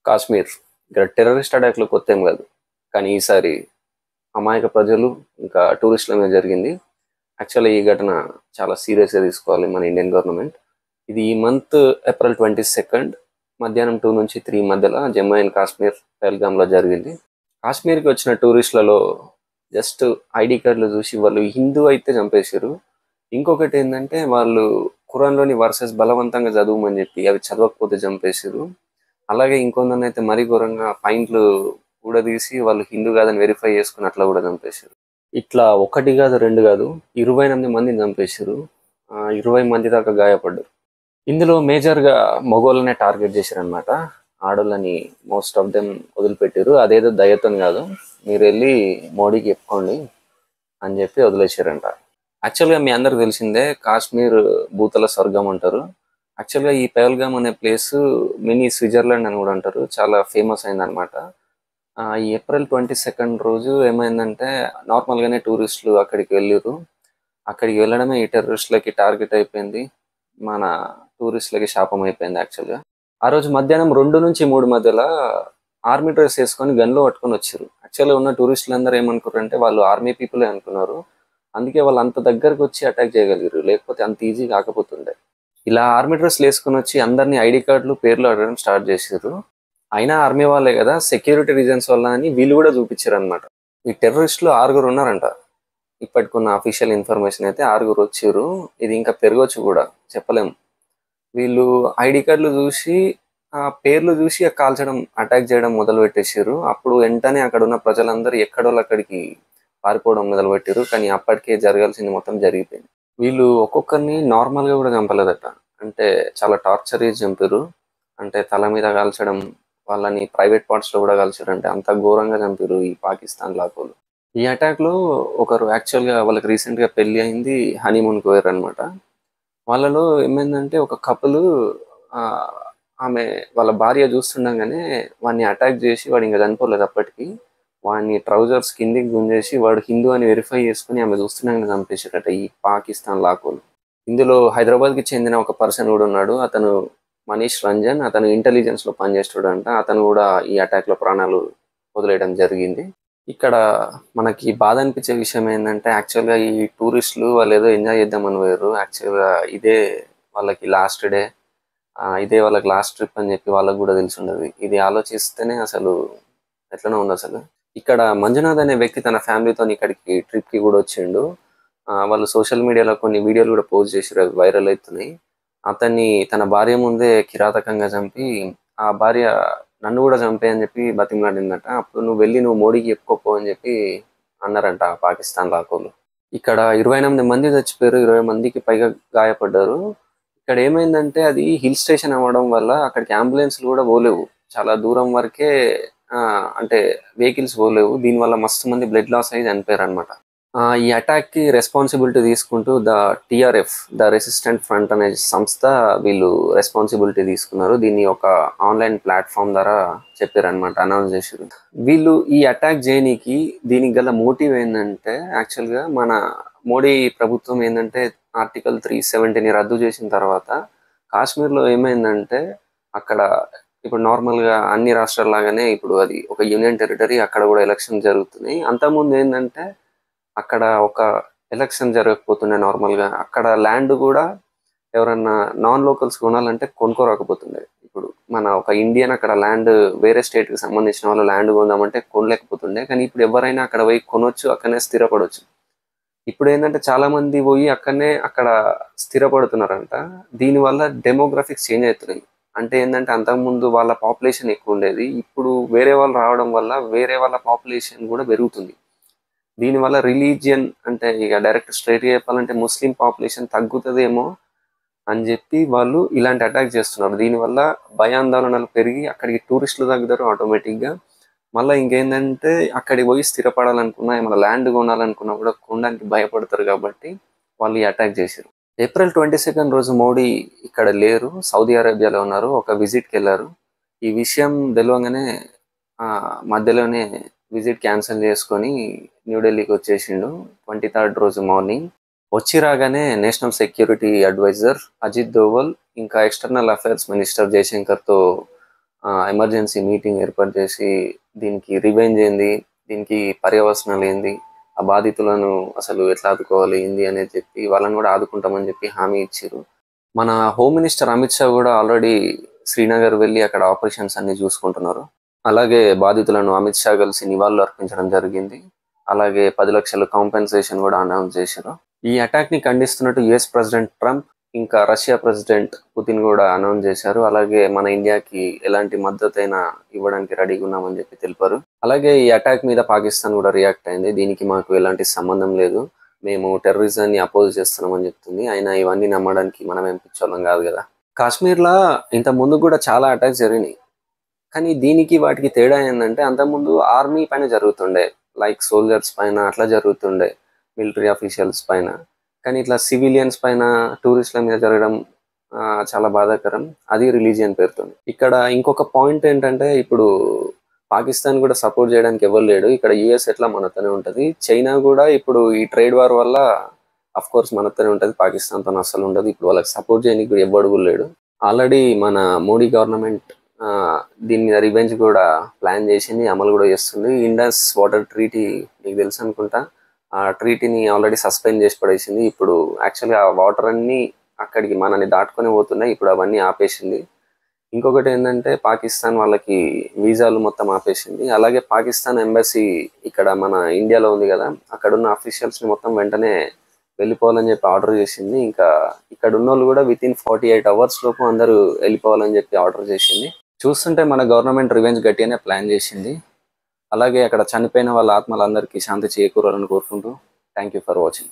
కాశ్మీర్ ఇక్కడ టెర్రరిస్ట్ అటాక్లు కొత్త ఏం కాదు. కానీ ఈసారి అమాయక ప్రజలు ఇంకా టూరిస్టుల మీద జరిగింది. యాక్చువల్లీ ఈ ఘటన చాలా సీరియస్గా తీసుకోవాలి మన ఇండియన్ గవర్నమెంట్. ఇది ఈ మంత్ ఏప్రిల్ 22 మధ్యాహ్నం 2 నుంచి 3 మధ్యలో జమ్మూ అండ్ కాశ్మీర్ పెహల్గాంలో జరిగింది. కాశ్మీర్కి వచ్చిన టూరిస్టులలో జస్ట్ ఐడి కార్డులు చూసి వాళ్ళు హిందూ అయితే చంపేశారు. ఇంకొకటి ఏంటంటే వాళ్ళు ఖురాన్లోని వర్సెస్ బలవంతంగా చదవమని చెప్పి అవి చదవకపోతే చంపేశారు. అలాగే ఇంకొందరిని అయితే మరీ ఘోరంగా పాయింట్లు కూడా తీసి వాళ్ళు హిందూ కాదని వెరిఫై చేసుకుని అట్లా కూడా చంపేశారు. ఇట్లా ఒకటి కాదు రెండు కాదు 28 మందిని చంపేశారు. 20 మంది దాకా గాయపడ్డారు. ఇందులో మేజర్గా మగోళ్ళనే టార్గెట్ చేశారనమాట. ఆడోళ్ళని మోస్ట్ ఆఫ్ దెమ్ వదిలిపెట్టారు. అదేదో దయతో కాదు, మీరు వెళ్ళి మోడీకి చెప్పుకోండి అని చెప్పి వదిలేశారంట. యాక్చువల్గా మీ అందరికి తెలిసిందే కాశ్మీర్ భూతల స్వర్గం అంటారు. యాక్చువల్గా ఈ పెహల్గాం అనే ప్లేస్ మినీ స్విట్జర్లాండ్ అని కూడా అంటారు. చాలా ఫేమస్ అయిందనమాట. ఈ ఏప్రిల్ 22 రోజు ఏమైందంటే నార్మల్గానే టూరిస్టులు అక్కడికి వెళ్ళారు. అక్కడికి వెళ్ళడమే ఈ టెర్రరిస్టులకి టార్గెట్ అయిపోయింది. మన టూరిస్టులకి శాపం అయిపోయింది. యాక్చువల్గా ఆ రోజు మధ్యాహ్నం 2 నుంచి 3 మధ్యలో ఆర్మీ డ్రెస్ వేసుకొని గన్లో పట్టుకొని వచ్చారు. యాక్చువల్గా ఉన్న టూరిస్టులు అందరూ ఏమనుకున్నారంటే వాళ్ళు ఆర్మీ పీపులే అనుకున్నారు. అందుకే వాళ్ళు అంత దగ్గరకు వచ్చి అటాక్ చేయగలిగారు, లేకపోతే అంత ఈజీ కాకపోతుండే. ఇలా ఆర్మీ డ్రెస్లు వేసుకుని వచ్చి అందరినీ ఐడి కార్డులు పేర్లు అడగడం స్టార్ట్ చేశారు. అయినా ఆర్మీ వాళ్ళే కదా, సెక్యూరిటీ రీజన్స్ వల్ల అని వీళ్ళు కూడా చూపించారు అనమాట. ఈ టెర్రరిస్టులు 6 ఉన్నారంట. ఇప్పటికున్న అఫీషియల్ ఇన్ఫర్మేషన్ అయితే 6 వచ్చారు. ఇది ఇంకా పెరగచ్చు కూడా, చెప్పలేము. వీళ్ళు ఐడి కార్డులు చూసి ఆ పేర్లు చూసి కాల్చడం అటాక్ చేయడం మొదలు పెట్టేసారు. అప్పుడు వెంటనే అక్కడ ఉన్న ప్రజలందరూ ఎక్కడోళ్ళు అక్కడికి పారిపోవడం మొదలుపెట్టారు. కానీ అప్పటికే జరగాల్సింది మొత్తం జరిగిపోయింది. వీళ్ళు ఒక్కొక్కరిని నార్మల్గా కూడా చంపలేదట, అంటే చాలా టార్చర్ చేసి చంపారు. అంటే తల మీద కాల్చడం, వాళ్ళని ప్రైవేట్ పార్ట్స్లో కూడా కాల్చారు. అంటే అంత ఘోరంగా చంపారు ఈ పాకిస్తాన్ లాకోలు. ఈ అటాక్లో ఒకరు యాక్చువల్గా వాళ్ళకి రీసెంట్గా పెళ్ళి అయింది, హనీమూన్కి పోయారు అనమాట. వాళ్ళలో ఏమైందంటే ఒక కపుల్ ఆమె వాళ్ళ భార్య చూస్తుండగానే వాడిని అటాక్ చేసి, వాడు ఇంకా చనిపోలేదు అప్పటికి, వాడిని ట్రౌజర్స్ కిందికి గుంజేసి వాడు హిందూ అని వెరిఫై చేసుకుని ఆమె చూస్తుండగానే చంపేశారట ఈ పాకిస్తాన్ లాకోలు. ఇందులో హైదరాబాద్కి చెందిన ఒక పర్సన్ కూడా ఉన్నాడు. అతను మనీష్ రంజన్. అతను ఇంటెలిజెన్స్లో పనిచేస్తాడంట. అతను కూడా ఈ అటాక్లో ప్రాణాలు వదిలేయడం జరిగింది. ఇక్కడ మనకి బాధ అనిపించే విషయం ఏంటంటే యాక్చువల్గా ఈ టూరిస్టులు వాళ్ళు ఏదో ఎంజాయ్ చేద్దామని పోయారు. యాక్చువల్గా ఇదే వాళ్ళకి లాస్ట్ డే, ఇదే వాళ్ళకి లాస్ట్ ట్రిప్ అని చెప్పి వాళ్ళకి కూడా తెలిసి ఉండదు. ఇది ఆలోచిస్తేనే అసలు ఎట్లనో ఉంది అసలు. ఇక్కడ మంజునాథ్ అనే వ్యక్తి తన ఫ్యామిలీతో ఇక్కడికి ట్రిప్కి కూడా వచ్చిండు. వాళ్ళు సోషల్ మీడియాలో కొన్ని వీడియోలు కూడా పోస్ట్ చేసారు, అవి వైరల్ అవుతున్నాయి. అతన్ని తన భార్య ముందే కిరాతకంగా చంపి, ఆ భార్య నన్ను కూడా చంపే అని చెప్పి బతిమలాడిందట. అప్పుడు నువ్వు మోడీకి చెప్పుకోపో అని చెప్పి అన్నారంట పాకిస్తాన్ లాకోలు. ఇక్కడ 28 మంది చచ్చిపోయారు, 20 మందికి పైగా గాయపడ్డారు. ఇక్కడ ఏమైందంటే అది హిల్ స్టేషన్ అవ్వడం వల్ల అక్కడికి అంబులెన్స్లు కూడా పోలేవు. చాలా దూరం వరకే అంటే వెహికల్స్ పోలేవు. దీనివల్ల మస్తు మంది బ్లడ్ లాస్ అయ్యి చనిపోయారు అనమాట. ఈ అటాక్కి రెస్పాన్సిబిలిటీ తీసుకుంటూ TRF, ద రెసిస్టెంట్ ఫ్రంట్ అనే సంస్థ వీళ్ళు రెస్పాన్సిబిలిటీ తీసుకున్నారు. దీన్ని ఒక ఆన్లైన్ ప్లాట్ఫామ్ ద్వారా చెప్పారనమాట, అనౌన్స్ చేశారు. వీళ్ళు ఈ అటాక్ చేయనీకి దీనికి గల మోటివ్ ఏంటంటే యాక్చువల్గా మన మోడీ ప్రభుత్వం ఏంటంటే ఆర్టికల్ 370ని రద్దు చేసిన తర్వాత కాశ్మీర్లో ఏమైందంటే అక్కడ ఇప్పుడు నార్మల్గా అన్ని రాష్ట్రాల లాగానే ఇప్పుడు అది ఒక యూనియన్ టెరిటరీ, అక్కడ కూడా ఎలక్షన్ జరుగుతున్నాయి. అంతకుముందు ఏంటంటే అక్కడ ఒక ఎలక్షన్ జరగకపోతుండే నార్మల్గా. అక్కడ ల్యాండ్ కూడా ఎవరన్నా నాన్ లోకల్స్ కొనాలంటే కొనుక్కోరాకపోతుండే. ఇప్పుడు మన ఒక ఇండియన్ అక్కడ ల్యాండ్ వేరే స్టేట్కి సంబంధించిన వాళ్ళు ల్యాండ్ కొందామంటే కొనలేకపోతుండే. కానీ ఇప్పుడు ఎవరైనా అక్కడ పోయి కొనొచ్చు, అక్కడనే స్థిరపడవచ్చు. ఇప్పుడు ఏంటంటే చాలా మంది పోయి అక్కడ స్థిరపడుతున్నారంట. దీనివల్ల డెమోగ్రఫిక్స్ చేంజ్ అవుతున్నాయి. అంటే ఏంటంటే అంతకుముందు వాళ్ళ పాపులేషన్ ఎక్కువ ఉండేది, ఇప్పుడు వేరే వాళ్ళు రావడం వల్ల వేరే వాళ్ళ పాపులేషన్ కూడా పెరుగుతుంది. దీనివల్ల రిలీజియన్, అంటే ఇక డైరెక్ట్ స్ట్రైట్గా చెప్పాలంటే ముస్లిం పాపులేషన్ తగ్గుతుందేమో అని చెప్పి వాళ్ళు ఇలాంటి అటాక్ చేస్తున్నారు. దీనివల్ల భయాందోళనలు పెరిగి అక్కడికి టూరిస్టులు తగ్గుతారు ఆటోమేటిక్గా. మళ్ళీ ఇంకేంటంటే అక్కడికి పోయి స్థిరపడాలనుకున్నా, ఏమైనా ల్యాండ్ కొనాలనుకున్నా కూడా కొనడానికి భయపడతారు. కాబట్టి వాళ్ళు ఈ అటాక్ చేశారు. ఏప్రిల్ 22 రోజు మోడీ ఇక్కడ లేరు, సౌదీ అరేబియాలో ఉన్నారు. ఒక విజిట్కి వెళ్ళారు. ఈ విషయం తెలియగానే మధ్యలోనే విజిట్ క్యాన్సిల్ చేసుకొని న్యూఢిల్లీకి వచ్చేసిండు 23 రోజు మార్నింగ్. వచ్చి రాగానే national security advisor Ajit Doval ఇంకా ఎక్స్టర్నల్ అఫైర్స్ మినిస్టర్ జయశంకర్తో ఎమర్జెన్సీ మీటింగ్ ఏర్పాటు చేసి దీనికి రివెంజ్ ఏంది, దీనికి పర్యవసనాలు ఏంది, ఆ బాధితులను అసలు ఎట్లా ఆదుకోవాలి ఏంది అనేది చెప్పి వాళ్ళని కూడా ఆదుకుంటామని చెప్పి హామీ ఇచ్చారు. మన హోమ్ మినిస్టర్ అమిత్ షా కూడా ఆల్రెడీ శ్రీనగర్ వెళ్ళి అక్కడ ఆపరేషన్స్ అన్ని చూసుకుంటున్నారు. అలాగే బాధితులను అమిత్ షా కలిసి నివాళులు అర్పించడం జరిగింది. అలాగే 10 లక్షల కాంపెన్సేషన్ కూడా అనౌన్స్ చేశారు. ఈ అటాక్ ని ఖండిస్తున్నట్టు యుఎస్ ప్రెసిడెంట్ ట్రంప్ ఇంకా రష్యా ప్రెసిడెంట్ పుతిన్ కూడా అనౌన్స్ చేశారు. అలాగే మన ఇండియాకి ఎలాంటి మద్దతు అయినా ఇవ్వడానికి రెడీగా ఉన్నామని చెప్పి తెలిపారు. అలాగే ఈ అటాక్ మీద పాకిస్తాన్ కూడా రియాక్ట్ అయింది. దీనికి మాకు ఎలాంటి సంబంధం లేదు, మేము టెర్రరిజాన్ని అపోజ్ చేస్తున్నామని చెప్తుంది. అయినా ఇవన్నీ నమ్మడానికి మనం ఏం పిచ్చోళ్ళం కాదు కదా. కాశ్మీర్లో ఇంత ముందు కూడా చాలా అటాక్స్ జరిగినాయి. కానీ దీనికి వాటికి తేడా ఏంటంటే అంతకుముందు ఆర్మీ పైన జరుగుతుండే, లైక్ సోల్జర్స్ పైన అట్లా జరుగుతుండే, మిలిటరీ అఫీషియల్స్ పైన. కానీ ఇట్లా సివిలియన్స్ పైన, టూరిస్టుల మీద జరగడం చాలా బాధాకరం. అది రిలీజియన్ పేరుతో. ఇక్కడ ఇంకొక పాయింట్ ఏంటంటే ఇప్పుడు పాకిస్తాన్ కూడా సపోర్ట్ చేయడానికి ఎవరు లేడు. ఇక్కడ యుఎస్ ఎట్లా మనతోనే ఉంటుంది, చైనా కూడా ఇప్పుడు ఈ ట్రేడ్ వార్ వల్ల అఫ్ కోర్స్ మనతోనే ఉంటుంది, పాకిస్తాన్తో అస్సలు ఉండదు. ఇప్పుడు వాళ్ళకి సపోర్ట్ చేయడానికి కూడా ఎవ్వడు కూడా లేడు. ఆల్రెడీ మన మోడీ గవర్నమెంట్ దీని మీద రివెంజ్ కూడా ప్లాన్ చేసింది, అమలు కూడా చేస్తుంది. ఇండస్ వాటర్ ట్రీటీ మీకు తెలుసు అనుకుంటా, ఆ ట్రీటీని ఆల్రెడీ సస్పెండ్ చేసి పడేసింది. ఇప్పుడు యాక్చువల్గా ఆ వాటర్ అన్నీ అక్కడికి మనని దాటుకొని పోతున్నాయి, ఇప్పుడు అవన్నీ ఆపేసింది. ఇంకొకటి ఏంటంటే పాకిస్తాన్ వాళ్ళకి వీసాలు మొత్తం ఆపేసింది. అలాగే పాకిస్తాన్ ఎంబసీ ఇక్కడ మన ఇండియాలో ఉంది కదా, అక్కడ ఉన్న అఫీషియల్స్ని మొత్తం వెంటనే వెళ్ళిపోవాలని చెప్పి ఆర్డర్ చేసింది. ఇంకా ఇక్కడ ఉన్న వాళ్ళు కూడా వితిన్ 48 hours లోపు అందరూ వెళ్ళిపోవాలని చెప్పి ఆర్డర్ చేసింది. చూస్తుంటే మన గవర్నమెంట్ రివెంజ్ గట్టిగానే ప్లాన్ చేసింది. అలాగే అక్కడ చనిపోయిన వాళ్ళ ఆత్మలందరికీ శాంతి చేకూరాలని కోరుకుంటూ థ్యాంక్ యూ ఫర్ వాచింగ్.